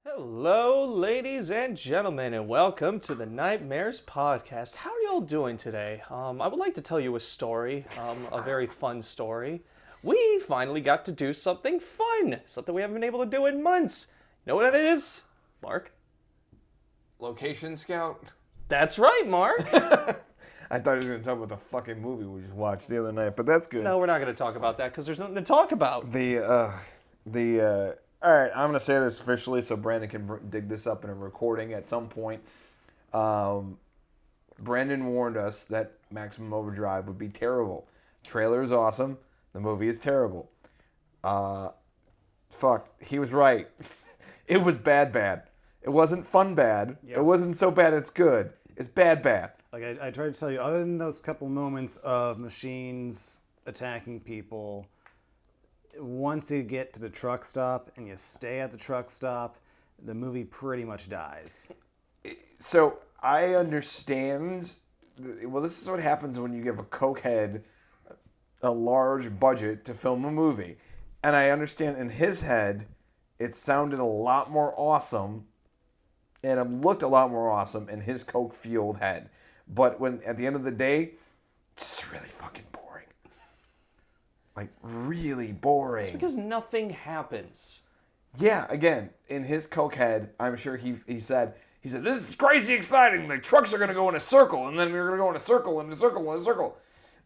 Hello, ladies and gentlemen, and welcome to the Nightmares Podcast. How are y'all doing today? I would like to tell you a story, a very fun story. We finally got to do something fun, something we haven't been able to do in months. You know what that is, Mark? Location Scout? That's right, Mark. I thought he was going to talk about the fucking movie we just watched the other night, but that's good. No, we're not going to talk about that because there's nothing to talk about. All right, I'm going to say this officially so Brandon can dig this up in a recording at some point. Brandon warned us that Maximum Overdrive would be terrible. The trailer is awesome. The movie is terrible. He was right. It was bad. It wasn't fun bad. Yep. It wasn't so bad it's good. It's bad. Like I tried to tell you, other than those couple moments of machines attacking people, once you get to the truck stop and you stay at the truck stop, the movie pretty much dies. So I understand. Well, this is what happens when you give a cokehead a large budget to film a movie. And I understand in his head, it sounded a lot more awesome and it looked a lot more awesome in his coke-fueled head. But when at the end of the day, it's really fucking boring. Like, really boring. It's because nothing happens. Yeah, again, in his coke head, I'm sure he said, this is crazy exciting. The trucks are going to go in a circle, and then we're going to go in a circle, and a circle, and a circle.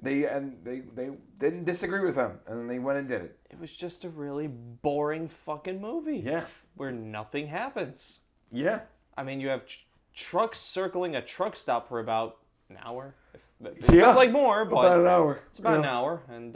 They didn't disagree with him, and then they went and did it. It was just a really boring fucking movie. Yeah. Where nothing happens. Yeah. I mean, you have trucks circling a truck stop for about an hour. It Yeah. feels like more, but about an hour. It's about an hour, and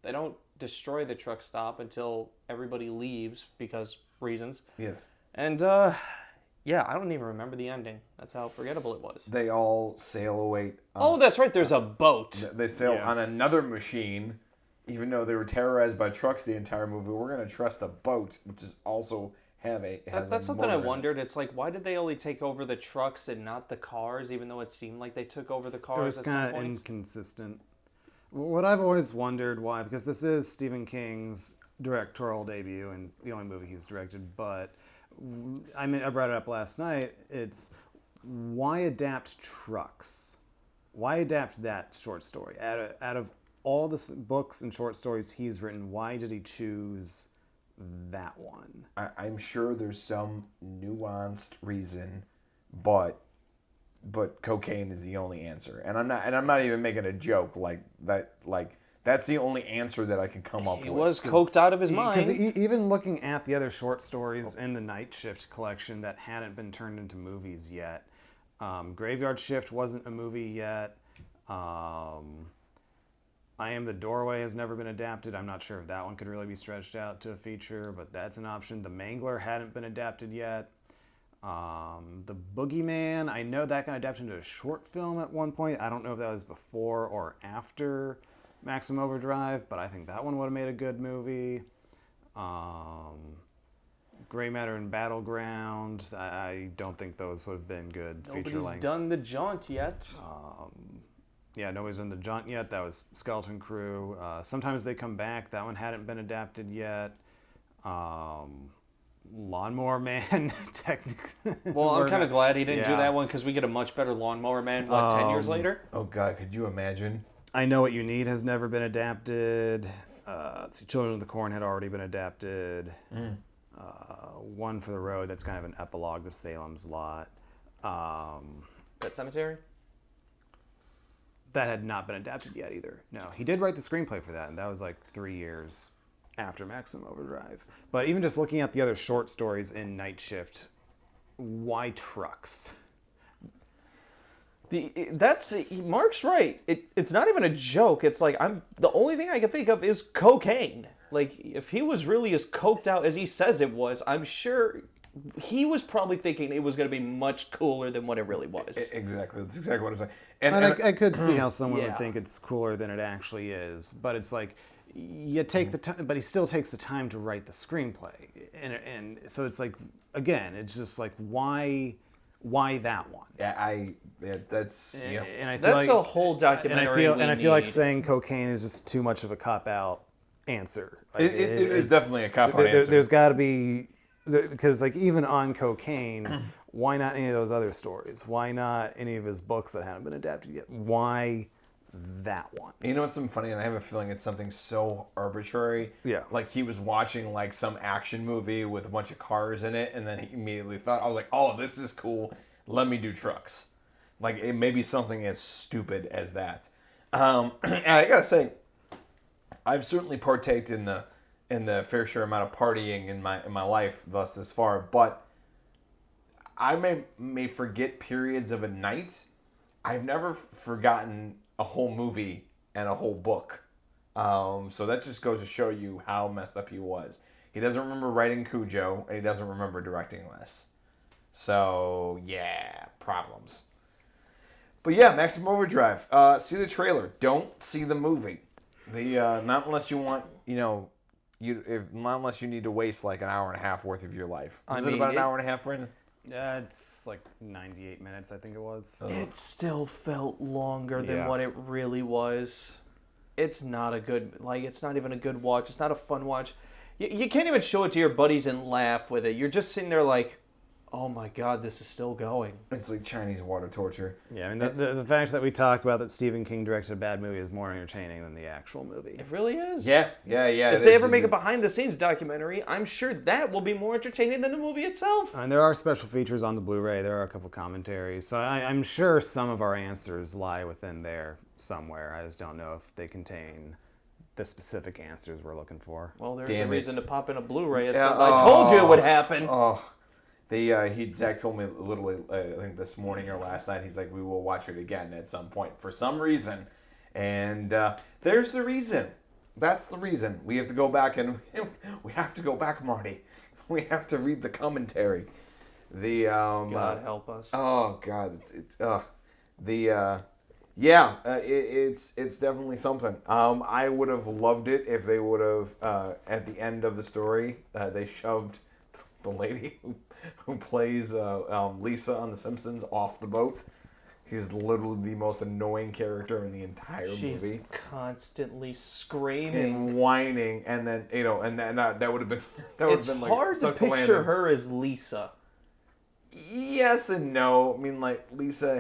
they don't destroy the truck stop until everybody leaves because reasons. Yes. And yeah, I don't even remember the ending. That's how forgettable it was. They all sail away. Oh, that's right. There's a boat. They sail on another machine, even though they were terrorized by trucks the entire movie. We're gonna trust a boat, which is also That's something I wondered. It's like, why did they only take over the trucks and not the cars, even though it seemed like they took over the cars? It was kind of inconsistent. What I've always wondered why, because this is Stephen King's directorial debut and the only movie he's directed, but I brought it up last night. It's why adapt trucks? Why adapt that short story? Out of all the books and short stories he's written, why did he choose that one? I'm sure there's some nuanced reason, but cocaine is the only answer, and I'm not even making a joke like that. Like that's the only answer that I can come up with. He was coked out of his mind. Because even looking at the other short stories in the Night Shift collection that hadn't been turned into movies yet, Graveyard Shift wasn't a movie yet. I Am the Doorway has never been adapted. I'm not sure if that one could really be stretched out to a feature, but that's an option. The Mangler hadn't been adapted yet. The Boogeyman, I know that got adapted into a short film at one point. I don't know if that was before or after Maximum Overdrive, but I think that one would have made a good movie. Gray Matter and Battleground, I don't think those would have been good feature length. Nobody's done the jaunt yet. Nobody's done the jaunt yet. That was Skeleton Crew. Sometimes They Come Back. That one hadn't been adapted yet. Lawnmower Man, technically. Well, I'm kind of glad he didn't do that one because we get a much better Lawnmower Man, 10 years later? Oh, God, could you imagine? I Know What You Need has never been adapted. Let's see, Children of the Corn had already been adapted. One for the Road, that's kind of an epilogue to Salem's Lot. Pet Cemetery? That had not been adapted yet either. No, he did write the screenplay for that, and that was like 3 years after Maximum Overdrive. But even just looking at the other short stories in Night Shift, why trucks? Mark's right. It's not even a joke. It's like the only thing I can think of is cocaine. Like if he was really as coked out as he says it was, I'm sure he was probably thinking it was going to be much cooler than what it really was. Exactly. That's exactly what I'm saying. And I could see how someone would think it's cooler than it actually is, but it's like you take the time, but he still takes the time to write the screenplay, and so it's like again, it's just like why that one? That's and I feel that's like, a whole documentary. And I feel like saying cocaine is just too much of a cop out answer. Like, it is definitely a cop out answer. There's got to be because like even on cocaine, why not any of those other stories? Why not any of his books that haven't been adapted yet? Why that one? You know what's something funny, and I have a feeling it's something so arbitrary. Yeah. Like he was watching like some action movie with a bunch of cars in it, and then he immediately thought, I was like, oh, this is cool. Let me do trucks. Like it may be something as stupid as that. And I gotta say, I've certainly partaked in the fair share amount of partying in my life thus this far, but I may forget periods of a night. I've never forgotten a whole movie and a whole book. So that just goes to show you how messed up he was. He doesn't remember writing Cujo, and he doesn't remember directing this. So, yeah, problems. But yeah, Maximum Overdrive. See the trailer. Don't see the movie. Not unless you want, not unless you need to waste like an hour and a half worth of your life. Is it about an hour and a half, Brandon? It's like 98 minutes, I think it was. It still felt longer than Yeah. what it really was. It's not a good, it's not even a good watch. It's not a fun watch. You can't even show it to your buddies and laugh with it. You're just sitting there like, oh my God, this is still going. It's like Chinese water torture. Yeah, I mean, the fact that we talk about that Stephen King directed a bad movie is more entertaining than the actual movie. It really is. Yeah. If they ever make a behind-the-scenes documentary, I'm sure that will be more entertaining than the movie itself. And there are special features on the Blu-ray. There are a couple commentaries. So I'm sure some of our answers lie within there somewhere. I just don't know if they contain the specific answers we're looking for. Well, there's Damn a reason it. to pop in a Blu-ray. At Yeah, some, I told you it would happen. Oh, Zach told me literally, I think this morning or last night, he's like, we will watch it again at some point for some reason. And there's the reason. That's the reason. We have to go back Marty. We have to read the commentary. God help us. Oh God, it's definitely something. I would have loved it if they would have at the end of the story they shoved the lady who plays Lisa on The Simpsons off the boat. She's literally the most annoying character in the entire She's movie. constantly screaming. And whining, and then that would have been It's like hard to stuck the picture landing. her as Lisa. Yes and no. I mean, like Lisa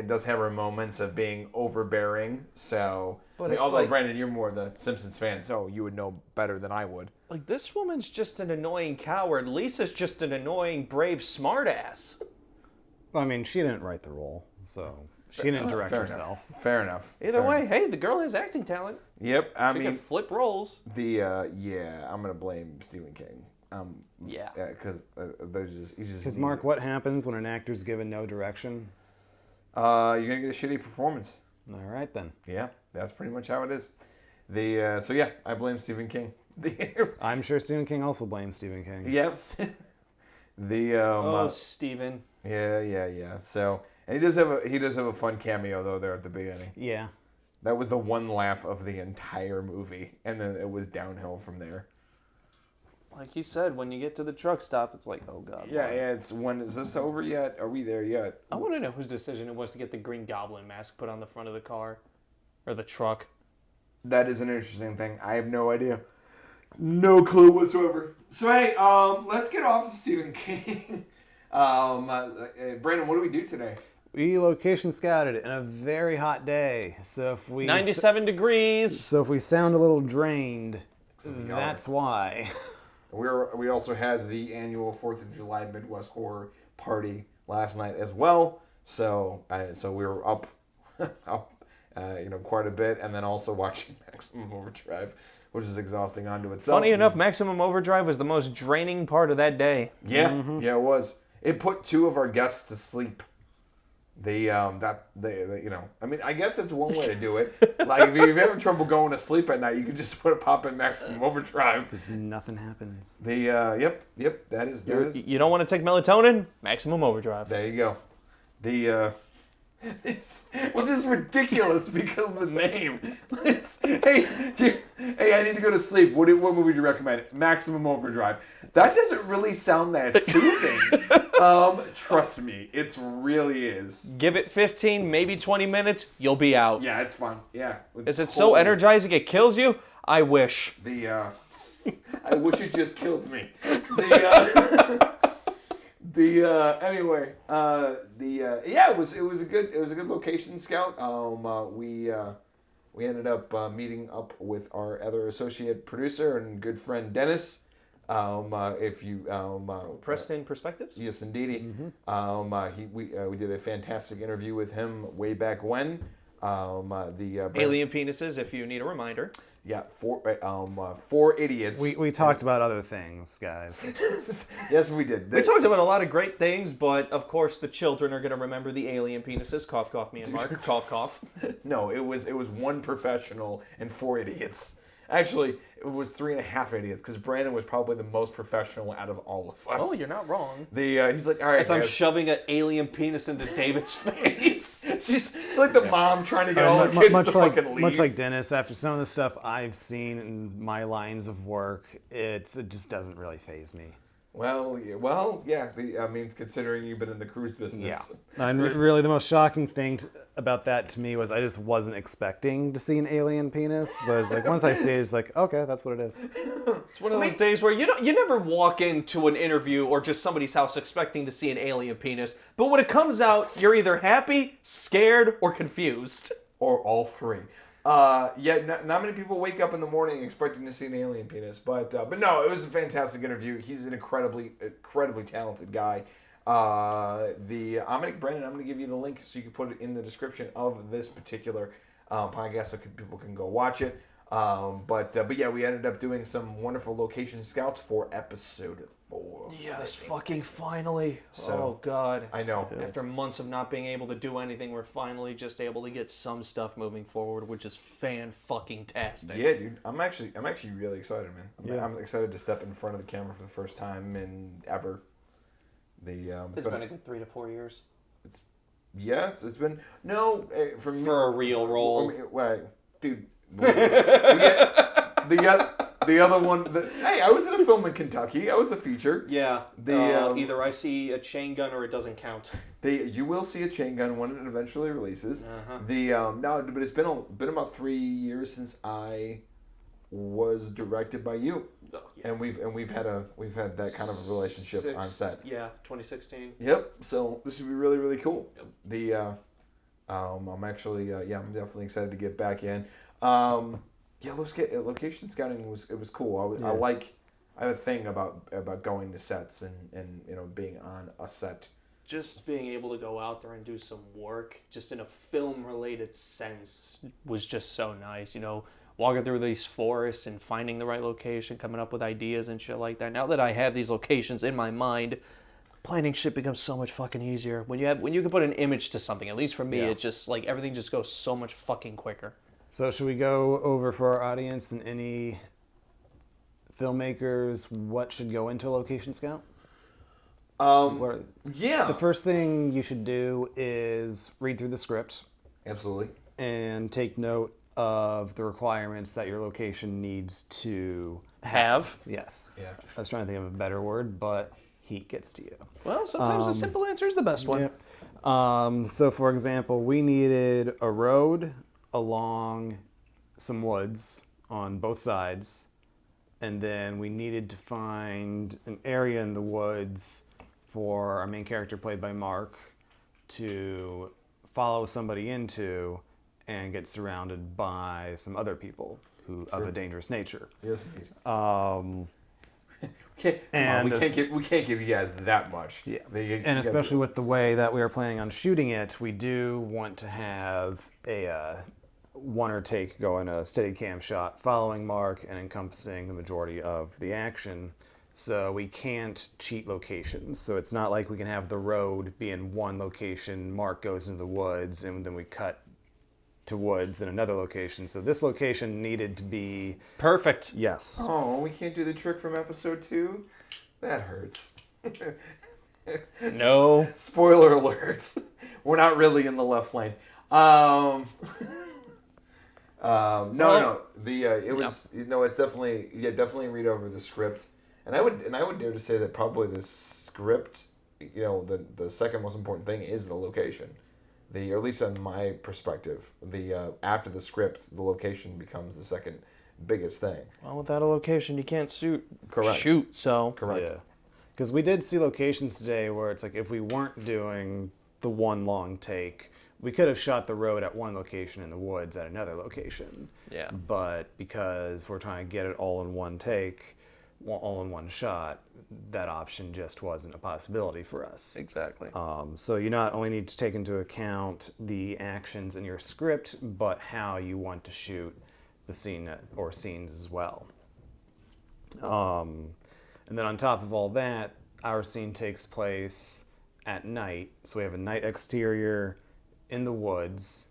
does have her moments of being overbearing. So, But it's although like- Brandon, you're more the Simpsons fan, so you would know better than I would. Like, this woman's just an annoying coward. Lisa's just an annoying, brave smartass. I mean, she didn't write the role, so she didn't direct Fair herself. enough. Fair enough. Either Fair way, enough. hey, the girl has acting talent. Yep. I She mean, can flip roles. I'm gonna blame Stephen King. Yeah. Because he's just. Because Mark, what happens when an actor's given no direction? You're gonna get a shitty performance. All right then. Yeah, that's pretty much how it is. I blame Stephen King. I'm sure Stephen King also blames Stephen King. Yep. Steven. Yeah. So, and he does have a fun cameo though there at the beginning. Yeah. That was the one laugh of the entire movie, and then it was downhill from there. Like he said, when you get to the truck stop, it's like, oh God. Yeah. Lord. It's when is this over yet? Are we there yet? I want to know whose decision it was to get the Green Goblin mask put on the front of the car. Or the truck. That is an interesting thing. I have no idea. No clue whatsoever. So hey, let's get off of Stephen King. Brandon, what do we do today? We location scouted in a very hot day. So if we 97 degrees. So if we sound a little drained, that's why. We also had the annual 4th of July Midwest Horror Party last night as well. So we were up quite a bit, and then also watching Maximum Overdrive, which is exhausting unto itself. Funny enough, Maximum Overdrive was the most draining part of that day. Yeah, it was. It put 2 of our guests to sleep. I mean, I guess that's one way to do it. Like, if you're having trouble going to sleep at night, you can just pop in Maximum Overdrive. Because nothing happens. Yep, that is. You don't want to take melatonin? Maximum Overdrive. There you go. Which is ridiculous because of the name. Hey, I need to go to sleep. What movie do you recommend? Maximum Overdrive. That doesn't really sound that soothing. Trust me, it really is. Give it 15, maybe 20 minutes, you'll be out. Yeah, it's fun. Yeah. Is it so energizing it kills you? I wish. I I wish it just killed me. Anyway, yeah, it was a good location scout. We ended up meeting up with our other associate producer and good friend Dennis. If you Preston Perspectives? yes, indeedy. We did a fantastic interview with him way back when. Alien penises, if you need a reminder. Yeah, four idiots. We talked about other things, guys. Yes, we did. We talked about a lot of great things, but of course the children are going to remember the alien penises. Cough, cough, me and Mark. Cough, cough. No, it was one professional and 4 idiots. Actually, it was 3.5 idiots because Brandon was probably the most professional out of all of us. Oh, you're not wrong. He's like, all right, As I'm guys. shoving an alien penis into David's face. It's like the mom trying to get all the kids to fucking leave. Much like Dennis, after some of the stuff I've seen in my lines of work, it just doesn't really faze me. Well, yeah. Considering you've been in the cruise business. Yeah. And really, the most shocking thing about that to me was I just wasn't expecting to see an alien penis. But it's like once I see it, it's like, okay, that's what it is. It's one of those days where you never walk into an interview or just somebody's house expecting to see an alien penis. But when it comes out, you're either happy, scared, or confused. Or all three. Not many people wake up in the morning expecting to see an alien penis, but no, it was a fantastic interview. He's an incredibly talented guy. Brandon, I'm gonna give you the link so you can put it in the description of this particular podcast so people can go watch it. But yeah, we ended up doing some wonderful location scouts for episode 4. Yes, fucking finally. So, oh, God. I know. After months of not being able to do anything, we're finally just able to get some stuff moving forward, which is fan-fucking-tastic. Yeah, dude. I'm actually really excited, man. Yeah. I'm excited to step in front of the camera for the first time in ever. It's been a good 3 to 4 years. Yeah, it's been for me, For a real role. Dude. The other one. Hey, I was in a film in Kentucky. I was a feature. Yeah. Either I see a chain gun or it doesn't count. You will see a chain gun when it eventually releases. Uh-huh. But it's been about 3 years since I was directed by you. Oh, yeah. And we've had that kind of a relationship on set. Yeah, 2016. Yep. So this should be really, really cool. Yep. I'm actually I'm definitely excited to get back in. Location scouting was cool. I have a thing about going to sets and being on a set. Just being able to go out there and do some work, just in a film-related sense, was just so nice. Walking through these forests and finding the right location, coming up with ideas and shit like that. Now that I have these locations in my mind, planning shit becomes so much fucking easier. When you can put an image to something, at least for me, it just like everything just goes so much fucking quicker. So should we go over for our audience and any filmmakers what should go into a location scout? Yeah. The first thing you should do is read through the script. Absolutely. And take note of the requirements that your location needs to Have. Yes. Yeah. I was trying to think of a better word, but heat gets to you. Well, sometimes the simple answer is the best one. Yeah. So, for example, we needed a road along some woods on both sides, and then we needed to find an area in the woods for our main character, played by Mark, to follow somebody into and get surrounded by some other people of a dangerous nature. Yes. We can't give you guys that much. Yeah. And especially with the way that we are planning on shooting it, we do want to have a one-er take go in a Steadicam shot following Mark and encompassing the majority of the action. So we can't cheat locations. So it's not like we can have the road be in one location, Mark goes into the woods, and then we cut to woods in another location. So this location needed to be perfect. Yes. Oh, we can't do the trick from episode 2? That hurts. No. Spoiler alert. We're not really in the left lane. No. It's definitely read over the script. And I would dare to say that probably the script, the second most important thing is the location. Or at least on my perspective, after the script, the location becomes the second biggest thing. Well, without a location, you can't Correct. shoot. So Correct. Yeah. Because we did see locations today where it's like if we weren't doing the one long take, we could have shot the road at one location in the woods at another location. Yeah. But because we're trying to get it all in one take, all in one shot, that option just wasn't a possibility for us. Exactly. So you not only need to take into account the actions in your script, but how you want to shoot the scene or scenes as well. And then on top of all that, our scene takes place at night. So we have a night exterior in the woods.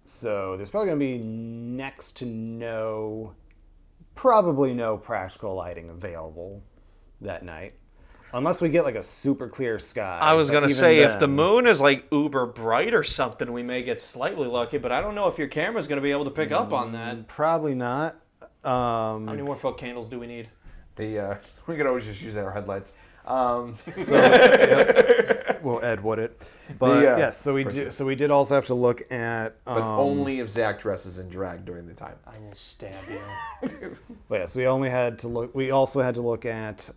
So there's probably going to be next to probably no practical lighting available that night. Unless we get like a super clear sky. I was But going to even say, if the then- moon is like uber bright or something, we may get slightly lucky, but I don't know if your camera's going to be able to pick up on that. Probably not. How many more foot candles do we need? We could always just use our headlights. So, yep. Well, Ed would it? But yes, so we for do. sure. So we did also have to look at. But only if Zach dresses in drag during the time. I will stab you. But yes, we only had to look. We also had to look at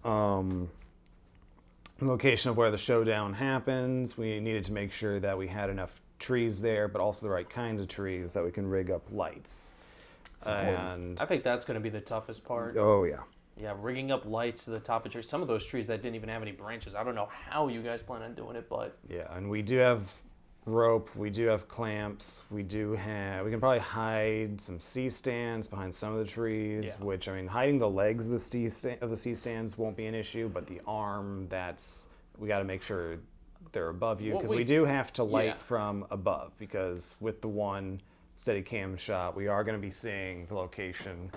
location of where the showdown happens. We needed to make sure that we had enough trees there, but also the right kind of trees that we can rig up lights. And I think that's going to be the toughest part. oh yeah. Yeah, rigging up lights to the top of trees. Some of those trees that didn't even have any branches. I don't know how you guys plan on doing it, but Yeah, and we do have rope, we do have clamps, we can probably hide some C-stands behind some of the trees, Yeah. which, I mean, hiding the legs of the C-stands won't be an issue, but the arm, we got to make sure they're above you, Well, because we we- do have to light yeah. from above, because with the one steady cam shot, we are going to be seeing the location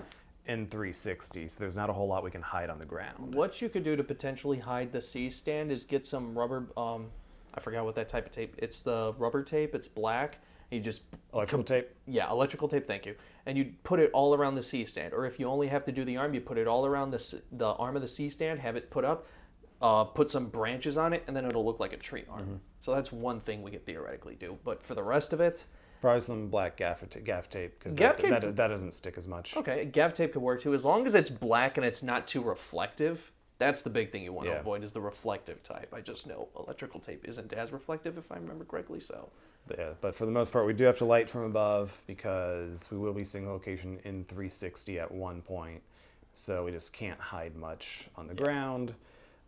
in 360, so there's not a whole lot we can hide on the ground. what you could do to potentially hide the C-stand is get some rubber, I forgot what that type of tape. It's the rubber tape. It's black. You just Electrical tape? Yeah, electrical tape. Thank you. And you put it all around the C-stand. Or if you only have to do the arm, you put it all around the arm of the C-stand. Have it put up. Put some branches on it, and then it'll look like a tree arm. So that's one thing we could theoretically do. But for the rest of it, Probably some black gaff tape, because Gaff tape- that doesn't stick as much. okay, gaff tape could work too, as long as it's black and it's not too reflective. That's the big thing you want to Yeah. avoid is the reflective type. I just know electrical tape isn't as reflective, if I remember correctly. So But for the most part, we do have to light from above because we will be seeing the location in 360 at one point. So we just can't hide much on the ground.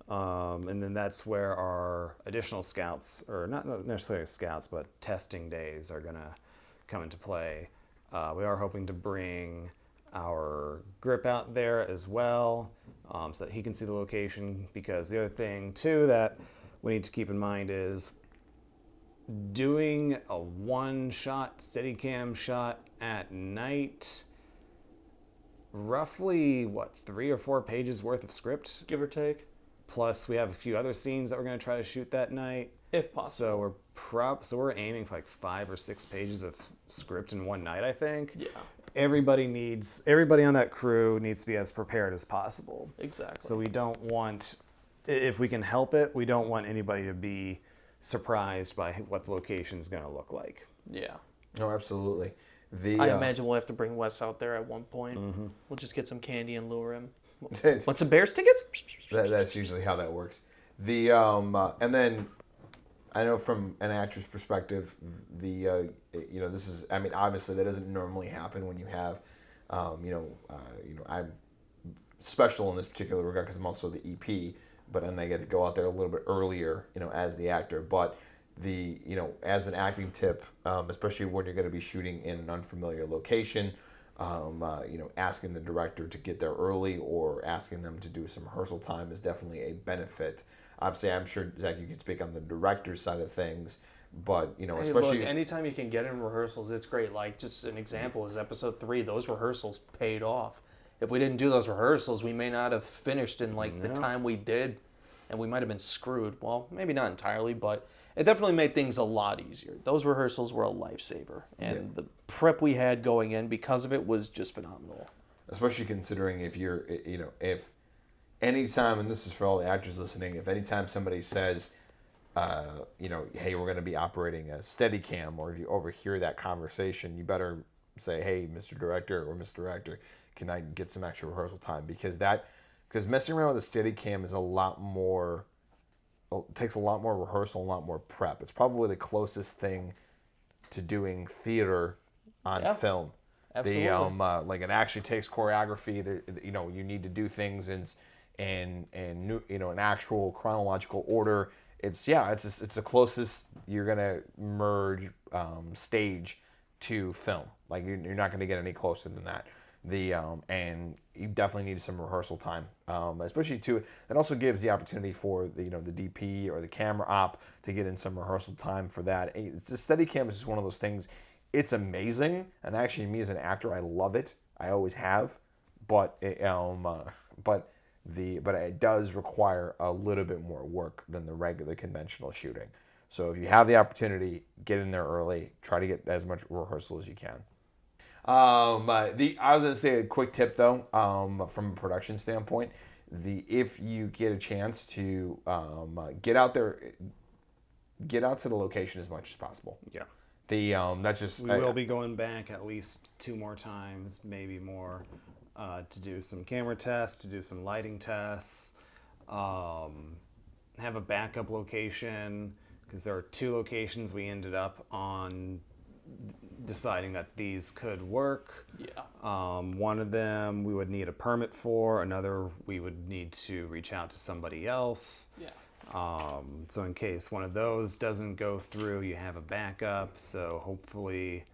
And then that's where our additional scouts, or not necessarily scouts, but testing days are going to come into play. We are hoping to bring our grip out there as well, so that he can see the location, because the other thing too that we need to keep in mind is doing a one-shot Steadicam shot at night, roughly 3 or 4 pages worth of script, give or take, plus we have a few other scenes that we're going to try to shoot that night. if possible. So we're aiming for like 5 or 6 pages of script in one night, I think. Yeah, Everybody on that crew needs to be as prepared as possible. exactly. So we don't want, if we can help it, we don't want anybody to be surprised by what the location is going to look like. Yeah. No, absolutely. I imagine we'll have to bring Wes out there at one point. We'll just get some candy and lure him. Want some Bears tickets? That's usually how that works. And then I know from an actor's perspective, this is, I mean, obviously that doesn't normally happen when you have, I'm special in this particular regard because I'm also the EP, but then I get to go out there a little bit earlier, as the actor. But as an acting tip, especially when you're going to be shooting in an unfamiliar location, asking the director to get there early or asking them to do some rehearsal time is definitely a benefit. Obviously, I'm sure, Zach, you can speak on the director's side of things, but, especially... Look, anytime you can get in rehearsals, it's great. Like, just an example is episode 3. Those rehearsals paid off. If we didn't do those rehearsals, we may not have finished in, the time we did, and we might have been screwed. Well, maybe not entirely, but it definitely made things a lot easier. Those rehearsals were a lifesaver, and the prep we had going in because of it was just phenomenal. Especially considering if anytime, and this is for all the actors listening, if anytime somebody says, hey, we're going to be operating a Steadicam, or if you overhear that conversation, you better say, hey, Mr. Director or Mr. Director, can I get some extra rehearsal time? Because messing around with a Steadicam is takes a lot more rehearsal, a lot more prep. It's probably the closest thing to doing theater on film. Absolutely. Like it actually takes choreography. You need to do things in an actual chronological order. It's the closest you're gonna merge stage to film. Like you're not gonna get any closer than that. And you definitely need some rehearsal time, especially too. It also gives the opportunity for the DP or the camera op to get in some rehearsal time for that. It's the Steadicam is just one of those things. It's amazing, and actually, me as an actor, I love it. I always have, but it does require a little bit more work than the regular conventional shooting. So if you have the opportunity, get in there early. Try to get as much rehearsal as you can. I was gonna say a quick tip though, from a production standpoint, if you get a chance to get out there, get out to the location as much as possible. Yeah. That's just We will be going back at least 2 more times, maybe more, to do some camera tests, to do some lighting tests, have a backup location, because there are 2 locations we ended up on deciding that these could work. Yeah. One of them we would need a permit for, another we would need to reach out to somebody else. Yeah. So in case one of those doesn't go through, you have a backup. So hopefully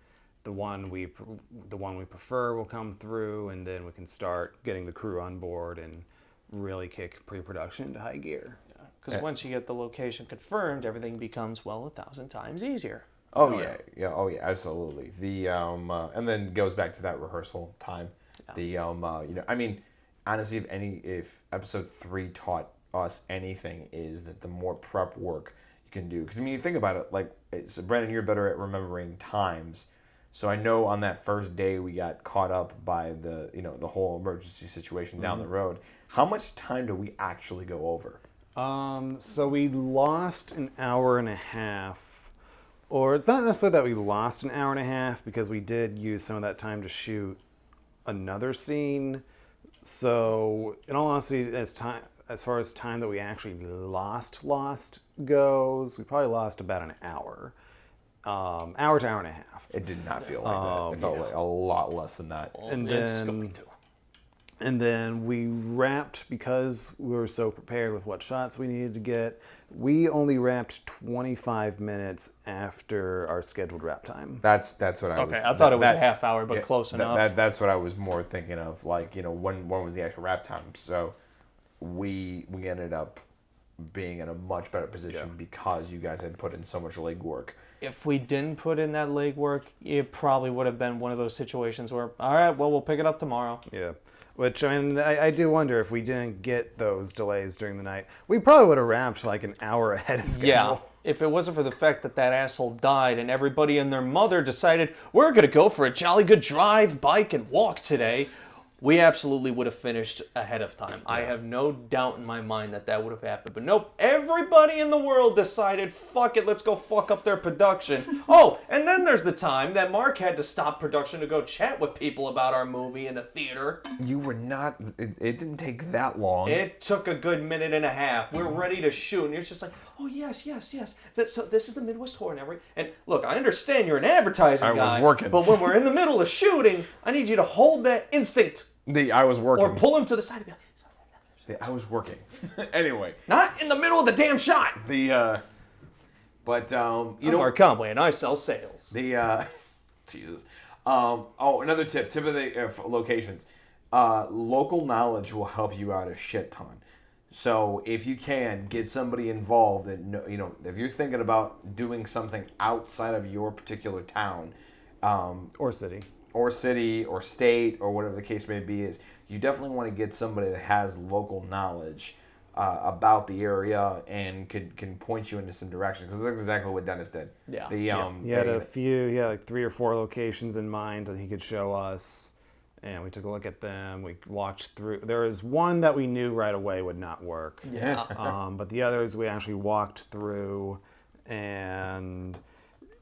the one we prefer will come through, and then we can start getting the crew on board and really kick pre-production into high gear. Because once you get the location confirmed, everything becomes 1,000 times easier. Oh yeah, absolutely. And then goes back to that rehearsal time. Yeah. Honestly, if episode 3 taught us anything, is that the more prep work you can do. Because you think about it, like Brandon, you're better at remembering times. So I know on that first day we got caught up by the whole emergency situation down the road. How much time do we actually go over? So we lost an hour and a half, or it's not necessarily that we lost an hour and a half, because we did use some of that time to shoot another scene. So in all honesty, as far as time that we actually lost goes, we probably lost about an hour. Hour to hour and a half. It did not feel like that. It felt like a lot less than that. And then we wrapped, because we were so prepared with what shots we needed to get. We only wrapped 25 minutes after our scheduled wrap time. That's what I was. Okay, I thought it was a half hour, but close enough. That's what I was more thinking of. Like, when was the actual wrap time? So we ended up being in a much better position because you guys had put in so much legwork. If we didn't put in that legwork, it probably would have been one of those situations where, all right, well, we'll pick it up tomorrow. Yeah. Which, I do wonder, if we didn't get those delays during the night, we probably would have wrapped like an hour ahead of schedule. Yeah. If it wasn't for the fact that asshole died and everybody and their mother decided, we're going to go for a jolly good drive, bike, and walk today, we absolutely would have finished ahead of time. Yeah. I have no doubt in my mind that would have happened. But nope, everybody in the world decided, fuck it, let's go fuck up their production. Oh, and then there's the time that Mark had to stop production to go chat with people about our movie in a theater. You were not, it didn't take that long. It took a good minute and a half. We're ready to shoot. And you're just like, oh, yes. So this is the Midwest Horror Network. And look, I understand you're an advertising guy. I was working. But when we're in the middle of shooting, I need you to hold that instinct. I was working. Or pull him to the side. I was working. Anyway. Not in the middle of the damn shot. I'm Mark Conway, and I sell sales. Jesus. Another tip of the locations. Local knowledge will help you out a shit ton. So if you can get somebody involved, and if you're thinking about doing something outside of your particular town, or city, or state, or whatever the case may be, is you definitely want to get somebody that has local knowledge about the area and can point you into some directions, because that's exactly what Dennis did. Yeah. He had like 3 or 4 locations in mind that he could show us, and we took a look at them. We walked through. There was one that we knew right away would not work. Yeah. But the others we actually walked through, and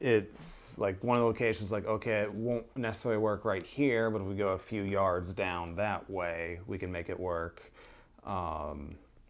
it's like one of the locations like, okay, it won't necessarily work right here, but if we go a few yards down that way, we can make it work. So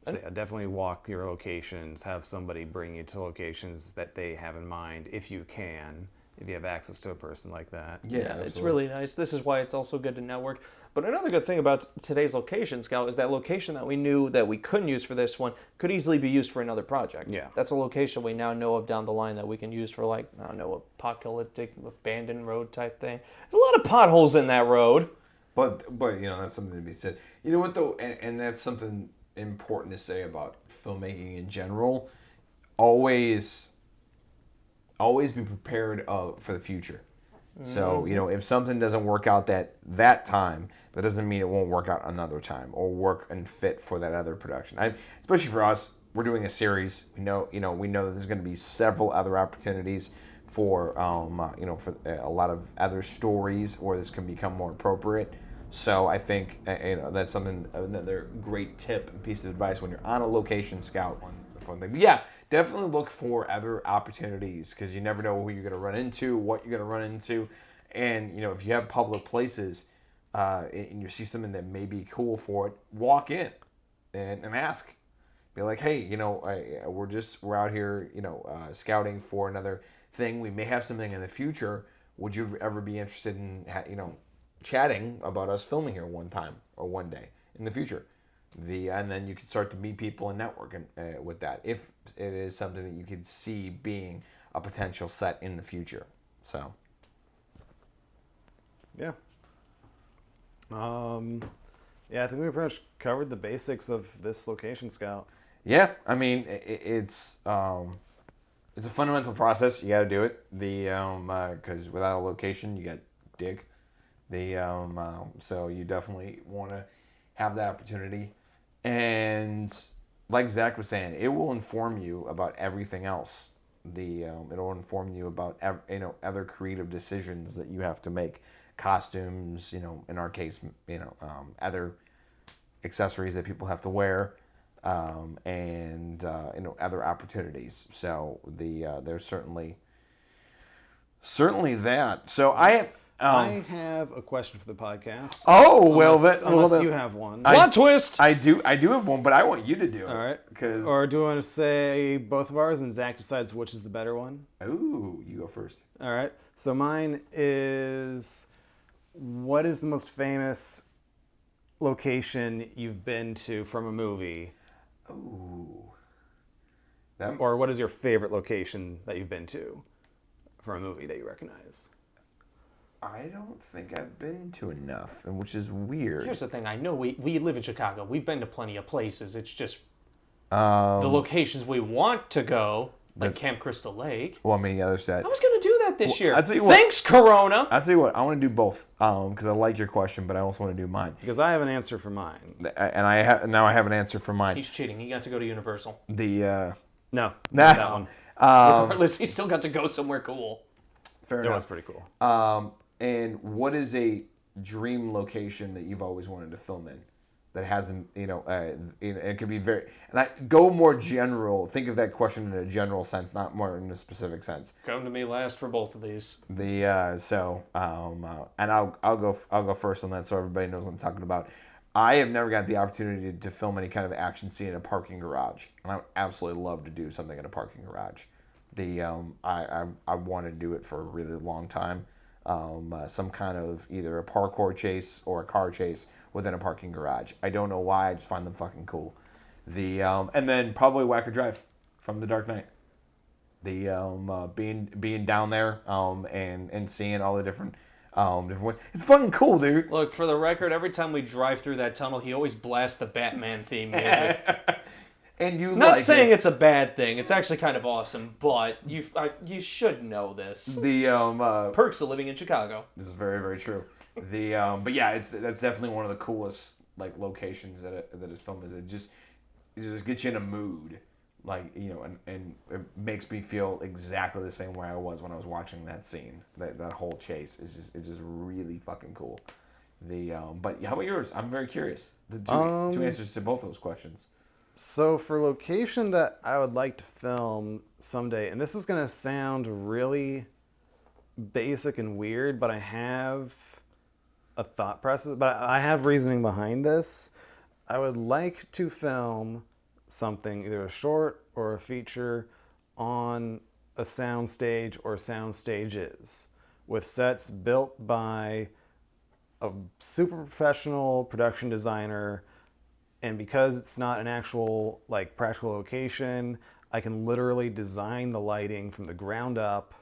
yeah, definitely walk your locations, have somebody bring you to locations that they have in mind if you can, if you have access to a person like that. Yeah, absolutely. it's really nice. This is why it's also good to network. But another good thing about today's location scout is that location that we knew that we couldn't use for this one could easily be used for another project. Yeah. That's a location we now know of down the line that we can use for, like, I don't know, apocalyptic abandoned road type thing. There's a lot of potholes in that road. But that's something to be said. You know what though, and that's something important to say about filmmaking in general. Always be prepared for the future. So if something doesn't work out that time, that doesn't mean it won't work out another time or work and fit for that other production. Especially for us, we're doing a series. We know that there's going to be several other opportunities for for a lot of other stories where this can become more appropriate. So I think that's another great tip and piece of advice when you're on a location scout. But yeah, definitely look for other opportunities because you never know who you're going to run into, what you're going to run into, and if you have public places and you see something that may be cool for it, walk in and ask. Be like, hey, we're out here, scouting for another thing. We may have something in the future. Would you ever be interested in chatting about us filming here one time or one day in the future? And then you can start to meet people and network with that if it is something that you could see being a potential set in the future. So yeah. Yeah, I think we pretty much covered the basics of this location scout. yeah, I mean it's a fundamental process. You got to do it. Because without a location, you got dig. So you definitely want to have that opportunity. And like Zach was saying, it will inform you about everything else. It'll inform you about other creative decisions that you have to make, costumes. In our case, other accessories that people have to wear, and other opportunities. So there's certainly that. So I have a question for the podcast. Oh, Unless you have one. Plot twist! I do have one, but I want you to do it. All right. Cause, Or do you want to say both of ours and Zach decides which is the better one? ooh, you go first. All right. So mine is, what is the most famous location you've been to from a movie? Ooh. Or what is your favorite location that you've been to from a movie that you recognize? I don't think I've been to enough, and which is weird. Here's the thing. I know we live in Chicago. We've been to plenty of places. It's just the locations we want to go, like Camp Crystal Lake. Well, I mean, the other side. I was going to do that this year. I'll tell you what. Thanks, Corona. I'll tell you what. I want to do both because I like your question, but I also want to do mine. Because I have an answer for mine. And I have an answer for mine. He's cheating. He got to go to Universal. No, Nah. not that one. Regardless, he still got to go somewhere cool. Fair It enough. was pretty cool. And what is a dream location that you've always wanted to film in that hasn't, it could be very, and I go more general, think of that question in a general sense, not more in a specific sense. Come to me last for both of these. And I'll go first on that so everybody knows what I'm talking about. I have never got the opportunity to film any kind of action scene in a parking garage, and I would absolutely love to do something in a parking garage. I wanted to do it for a really long time. Some kind of either a parkour chase or a car chase within a parking garage. I don't know why, I just find them fucking cool. And then probably Overdrive from The Dark Knight. Being down there and seeing all the different ways. It's fucking cool, dude. Look, for the record, every time we drive through that tunnel, he always blasts the Batman theme music. And you Not like saying it. it's a bad thing. It's actually kind of awesome, but you should know this. Perks of living in Chicago. This is very, very true. But yeah, that's definitely one of the coolest locations that is filmed. Is it just gets you in a mood, and it makes me feel exactly the same way I was when I was watching that scene. That whole chase is just really fucking cool. But how about yours? I'm very curious. The two answers to both those questions. So for location that I would like to film someday, and this is going to sound really basic and weird, but I have a thought process. But I have reasoning behind this. I would like to film something, either a short or a feature, on a soundstage or sound stages, with sets built by a super professional production designer. And because it's not an actual like practical location, I can literally design the lighting from the ground up.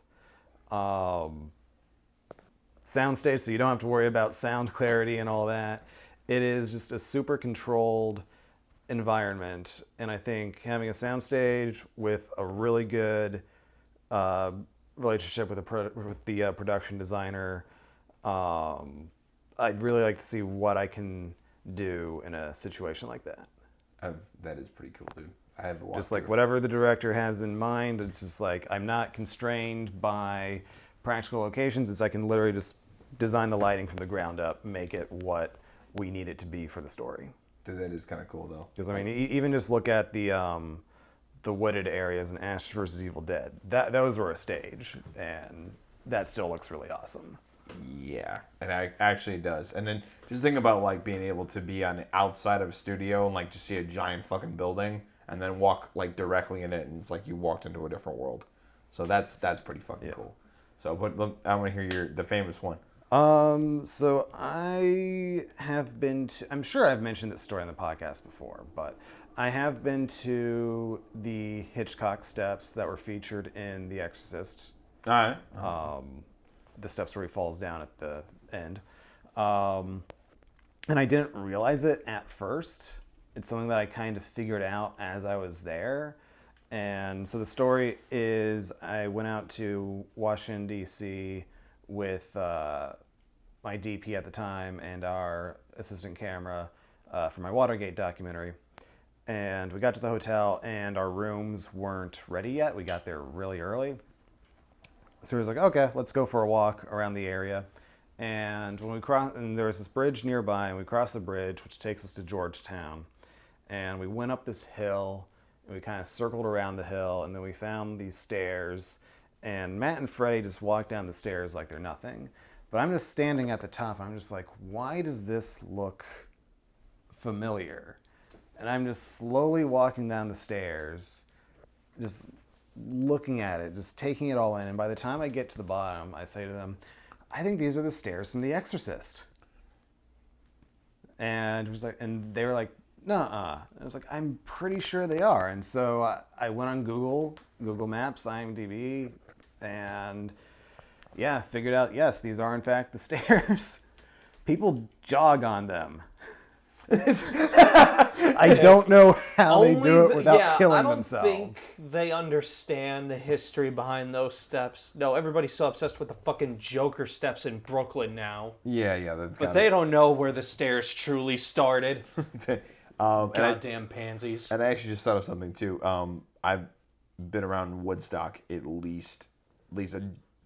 Soundstage, so you don't have to worry about sound clarity and all that. It is just a super controlled environment, and I think having a soundstage with a really good relationship with the production designer, I'd really like to see what I can do in a situation like that. That is pretty cool, dude. I have Just like whatever the director has in mind, it's just like I'm not constrained by practical locations. It's I can literally just design the lighting from the ground up, make it what we need it to be for the story. Dude, that is kind of cool, though. Because I mean, even just look at the wooded areas in Ash vs. Evil Dead. Those were a stage, and that still looks really awesome. Yeah, and actually does. And then just think about like being able to be on the outside of a studio and like just see a giant fucking building and then walk like directly in it, and it's like you walked into a different world. So that's pretty fucking cool. So, but I want to hear the famous one. So I have been to, I'm sure I've mentioned this story on the podcast before, but I have been to the Hitchcock steps that were featured in The Exorcist. All right. The steps where he falls down at the end. And I didn't realize it at first. It's something that I kind of figured out as I was there. And so the story is I went out to Washington, D.C. with my DP at the time and our assistant camera for my Watergate documentary. And we got to the hotel and our rooms weren't ready yet. We got there really early. So we was like, okay, let's go for a walk around the area. And when we crossed, and there was this bridge nearby, and we crossed the bridge, which takes us to Georgetown. And we went up this hill, and we kind of circled around the hill, and then we found these stairs. And Matt and Freddie just walked down the stairs like they're nothing. But I'm just standing at the top, and I'm just like, why does this look familiar? And I'm just slowly walking down the stairs, just looking at it, just taking it all in. And by the time I get to the bottom, I say to them, I think these are the stairs from The Exorcist. And it was like, and they were like, nuh-uh. And I was like, I'm pretty sure they are. And so I went on Google Maps, IMDb, and yeah, figured out, yes, these are in fact the stairs. People jog on them. I don't know how they do it without killing themselves. I don't think they understand the history behind those steps. No, everybody's so obsessed with the fucking Joker steps in Brooklyn now. Yeah. But they don't know where the stairs truly started. Goddamn pansies. And I actually just thought of something too. I've been around Woodstock at least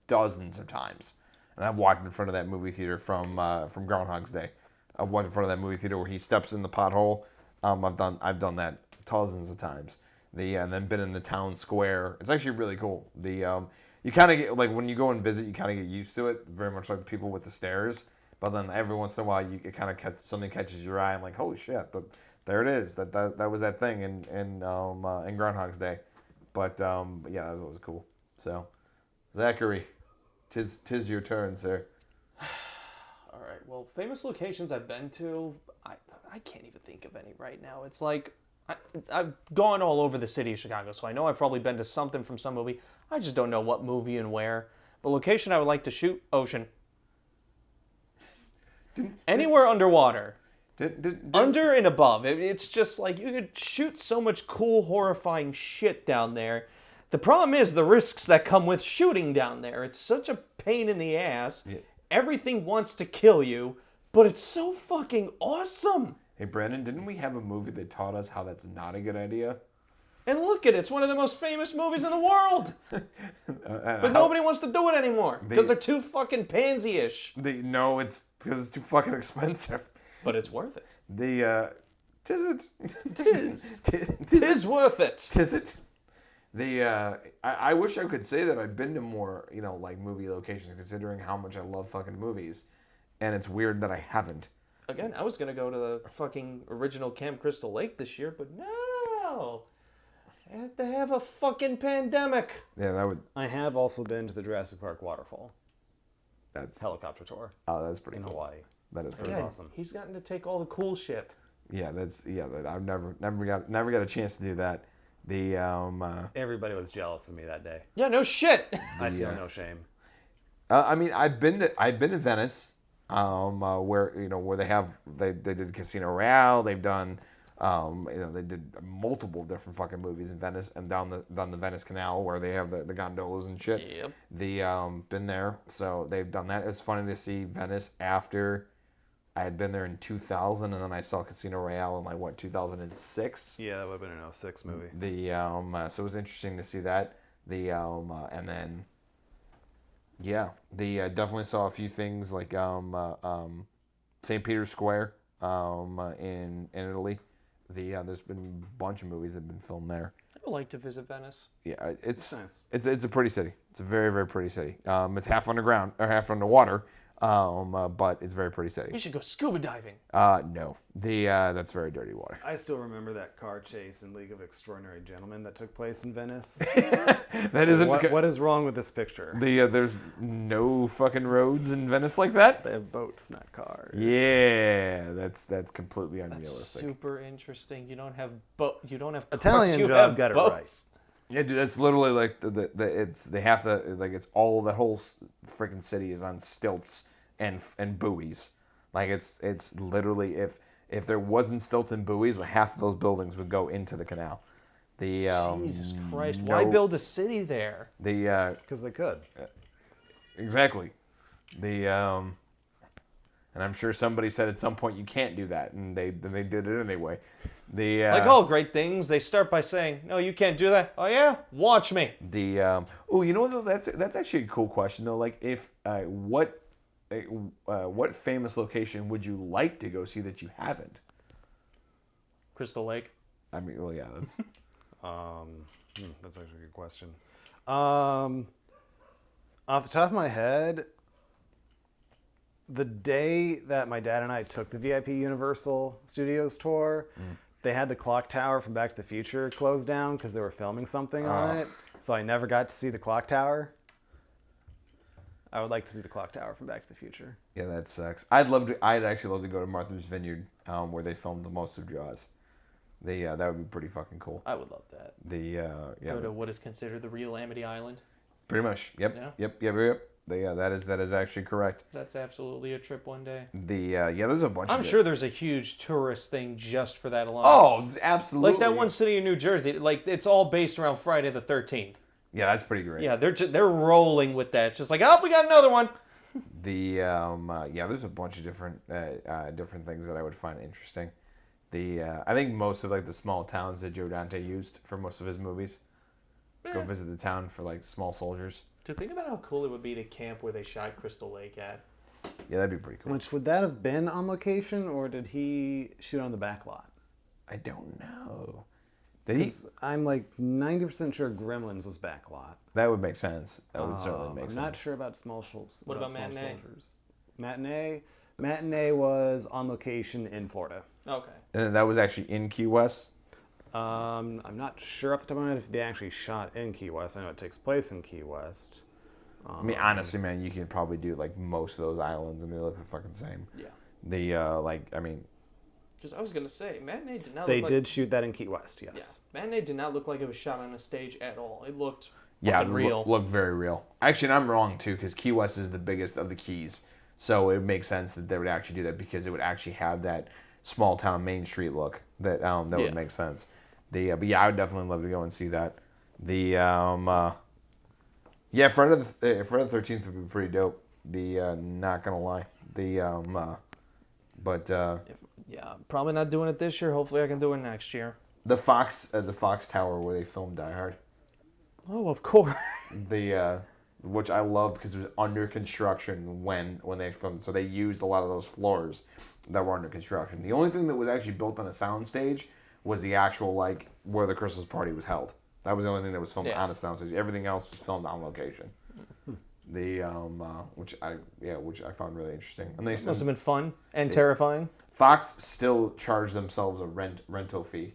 dozens of times, and I've walked in front of that movie theater from Groundhog's Day. I walked in front of that movie theater where he steps in the pothole. I've done that dozens of times. And then been in the town square. It's actually really cool. You kind of get, like, when you go and visit, you kind of get used to it, very much like the people with the stairs. But then every once in a while, it kind of something catches your eye. I'm like, holy shit, there it is. That was that thing in Groundhog's Day. But yeah, that was cool. So, Zachary, tis your turn, sir. All right. Well, famous locations I've been to, I can't even think of any right now. It's like I've gone all over the city of Chicago, so I know I've probably been to something from some movie. I just don't know what movie and where. But location I would like to shoot, ocean. Anywhere underwater. Under and above. It's just like you could shoot so much cool, horrifying shit down there. The problem is the risks that come with shooting down there. It's such a pain in the ass. Yeah. Everything wants to kill you, but it's so fucking awesome. Hey, Brandon, didn't we have a movie that taught us how that's not a good idea? And look at it. It's one of the most famous movies in the world. But nobody wants to do it anymore because they're too fucking pansy-ish. No, it's because it's too fucking expensive. But it's worth it. Tis it? Tis worth it. Tis it? I wish I could say that I'd been to more, like movie locations, considering how much I love fucking movies, and it's weird that I haven't. Again, I was gonna go to the fucking original Camp Crystal Lake this year, but no, I had to have a fucking pandemic. Yeah, that would. I have also been to the Jurassic Park waterfall That's helicopter tour that's pretty in cool. Hawaii. That is pretty was Again, awesome. He's gotten to take all the cool shit. Yeah, I've never got a chance to do that. Everybody was jealous of me that day. Yeah, no shit. I feel no shame. I mean, I've been to Venice, where they did Casino Royale. They've done, they did multiple different fucking movies in Venice and down the Venice Canal where they have the gondolas and shit. Yep. Been there, so they've done that. It's funny to see Venice after I had been there in 2000, and then I saw Casino Royale in 2006. Yeah, that would have been an 06 movie. So it was interesting to see that. And then. Yeah, definitely saw a few things like St. Peter's Square in Italy. There's been a bunch of movies that have been filmed there. I would like to visit Venice. Yeah, it's nice. It's a pretty city. It's a very, very pretty city. It's half underground or half underwater, but it's a very pretty city. We should go scuba diving. No, that's very dirty water. I still remember that car chase in League of Extraordinary Gentlemen that took place in Venice. That isn't what is wrong with this picture? there's no fucking roads in Venice like that. They have boats, not cars. Yeah, that's completely unrealistic. Super interesting. You don't have cars, Italian you job have got it boats. Yeah, dude, that's literally like it's all that whole freaking city is on stilts and buoys. Like it's literally if there wasn't stilts and buoys, like half of those buildings would go into the canal. Jesus Christ! Why build a city there? Because they could. Exactly. And I'm sure somebody said at some point you can't do that, and they did it anyway. Like all great things, they start by saying, "No, you can't do that." Oh yeah, watch me. Oh, you know what? Though? That's actually a cool question though. Like, if what famous location would you like to go see that you haven't? Crystal Lake. I mean, well, yeah, that's. That's actually a good question. Off the top of my head, the day that my dad and I took the VIP Universal Studios tour, they had the clock tower from Back to the Future closed down because they were filming something on it. So I never got to see the clock tower. I would like to see the clock tower from Back to the Future. Yeah, that sucks. I'd actually love to go to Martha's Vineyard, where they filmed the most of Jaws. That would be pretty fucking cool. I would love that. Go to what is considered the real Amity Island. Pretty much. Yep. Yeah. Yep. That is actually correct. That's absolutely a trip one day. There's a bunch. I'm sure there's a huge tourist thing just for that alone. Oh, absolutely. Like that one city in New Jersey. Like it's all based around Friday the 13th. Yeah, that's pretty great. Yeah, they're rolling with that. It's just like, oh, we got another one. There's a bunch of different things that I would find interesting. I think most of like the small towns that Joe Dante used for most of his movies. Go visit the town for like small soldiers. To think about how cool it would be to camp where they shot Crystal Lake at. Yeah, that'd be pretty cool. Which, would that have been on location, or did he shoot on the back lot? I don't know. Did he? I'm like 90% sure Gremlins was back lot. That would make sense. That would certainly make I'm sense. not sure about Small Soldiers. What about Matinee? Matinee was on location in Florida. Okay. And that was actually in Key West. I'm not sure off the top of my head if they actually shot in Key West. I know it takes place in Key West. I mean, honestly, man, you can probably do like most of those islands, and they look the fucking same. Yeah. Because I was gonna say, Matinee did not. They did shoot that in Key West. Yes. Yeah. Matinee did not look like it was shot on a stage at all. It looked Yeah, real. Look very real. Actually, I'm wrong too, because Key West is the biggest of the Keys, so it makes sense that they would actually do that because it would actually have that small town Main Street look that would make sense. But yeah, I would definitely love to go and see that. Friday the 13th would be pretty dope. Not gonna lie. Probably not doing it this year. Hopefully, I can do it next year. The Fox Tower where they filmed Die Hard. Oh, of course. Which I love because it was under construction when they filmed. So they used a lot of those floors that were under construction. The only thing that was actually built on a sound stage was the actual where the Christmas party was held. That was the only thing that was filmed Yeah. on a soundstage. Everything else was filmed on location. The which I found really interesting. And they Must have been fun and terrifying. Fox still charged themselves a rental fee,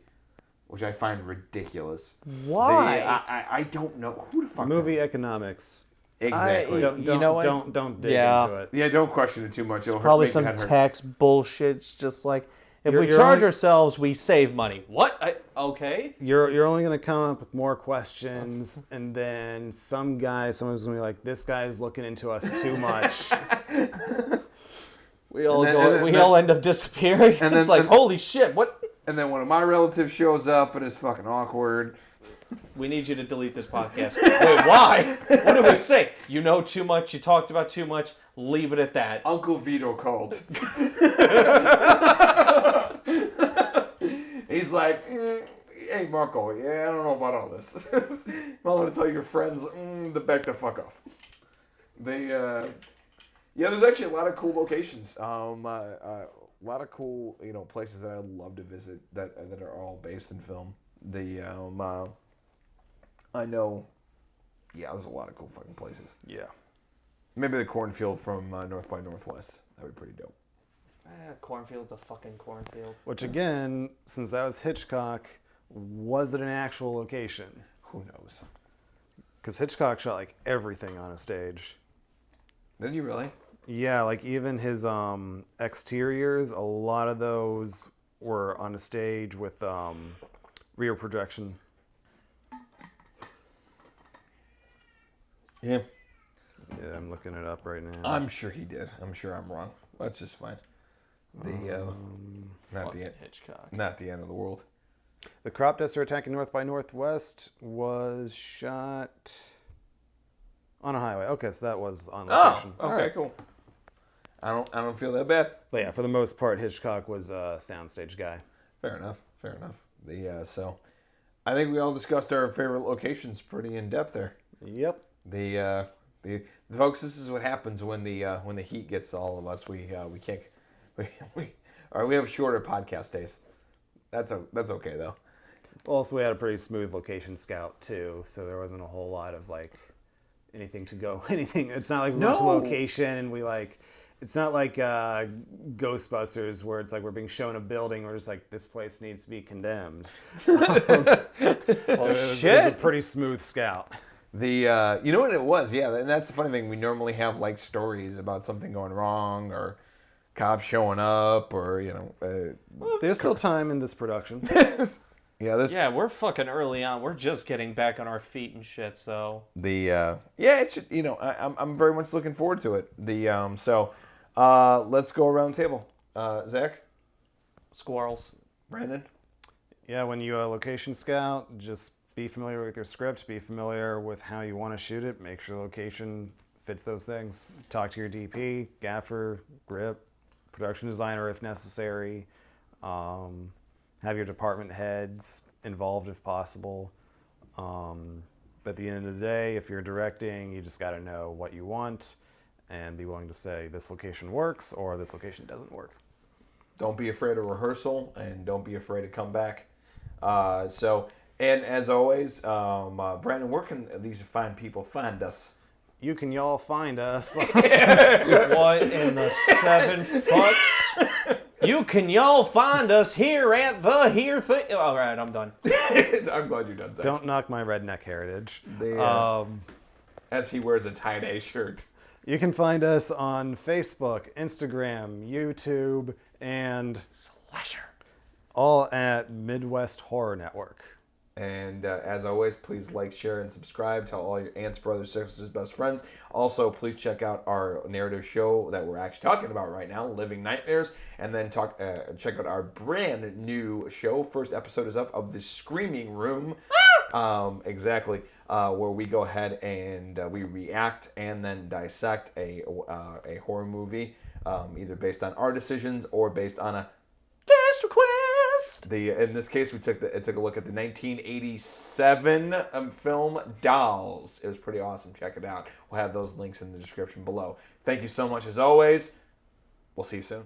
which I find ridiculous. Why? I don't know who the fuck. Movie knows? economics. Exactly. Don't You know what? don't dig Yeah. into it. Yeah, don't question it too much. It'll Probably make some your head hurt. tax bullshit. It's just like, if You're- we you're charge only- ourselves, we save money. What? Okay. You're only gonna come up with more questions, and then someone's gonna be like, "This guy is looking into us too much." We all then- go. and then- We all end up disappearing. and It's then- like, holy shit! What? And then one of my relatives shows up and it's fucking awkward. We need you to delete this podcast. Wait, why? What did we say? You know too much. You talked about too much. Leave it at that. Uncle Vito called. He's like, hey Marco, yeah, I don't know about all this. I'm going to tell your friends to back the fuck off. They, yeah, there's actually a lot of cool locations. A lot of cool, places that I'd love to visit that are all based in film. I know, yeah, there's a lot of cool fucking places. Yeah. Maybe the cornfield from North by Northwest. That'd be pretty dope. Cornfield's a fucking cornfield. Which again, since that was Hitchcock, was it an actual location? Who knows? Because Hitchcock shot like everything on a stage. Did you really? Yeah, like even his exteriors, a lot of those were on a stage with rear projection. Yeah. Yeah, I'm looking it up right now. I'm sure he did. I'm sure I'm wrong. That's just fine. Not the end. Hitchcock. Not the end of the world. The crop duster attacking North by Northwest was shot on a highway. Okay, so that was on location. Oh, okay, cool. I don't feel that bad. But yeah, for the most part, Hitchcock was a soundstage guy. Fair enough. So I think we all discussed our favorite locations pretty in depth there. Yep. The folks, this is what happens when the heat gets to all of us. We can't we have shorter podcast days. That's okay though. Also, we had a pretty smooth location scout too, so there wasn't a whole lot of like anything to go. It's not like we went to No. location and we like. It's not like Ghostbusters where it's like we're being shown a building. We're just like, this place needs to be condemned. It was a pretty smooth scout. You know what it was? Yeah, and that's the funny thing. We normally have like stories about something going wrong or cops showing up or There's still time in this production. Yeah, we're fucking early on. We're just getting back on our feet and shit. So it should, I'm very much looking forward to it. Let's go around the table. Zach, squirrels. Brandon. Yeah, when you location scout, just be familiar with your script, be familiar with how you want to shoot it, make sure the location fits those things. Talk to your DP, gaffer, grip, production designer if necessary. Have your department heads involved if possible. But at the end of the day, if you're directing, you just got to know what you want and be willing to say this location works or this location doesn't work. Don't be afraid of rehearsal and don't be afraid to come back. And as always, Brandon, where can these fine people find us? You can y'all find us. What in the seven fucks? You can y'all find us here at the here thing. All right, I'm done. I'm glad you're done, Zach. Don't knock my redneck heritage. As he wears a tie-dye shirt. You can find us on Facebook, Instagram, YouTube, and Slasher. all at Midwest Horror Network. And as always, please like, share, and subscribe. Tell all your aunts, brothers, sisters, best friends. Also, please check out our narrative show that we're actually talking about right now, Living Nightmares. And then check out our brand new show. First episode is up of The Screaming Room. Exactly. Where we go ahead and we react and then dissect a horror movie, either based on our decisions or based on a guest request. In this case, we took a look at the 1987 film Dolls. It was pretty awesome. Check it out. We'll have those links in the description below. Thank you so much as always. We'll see you soon.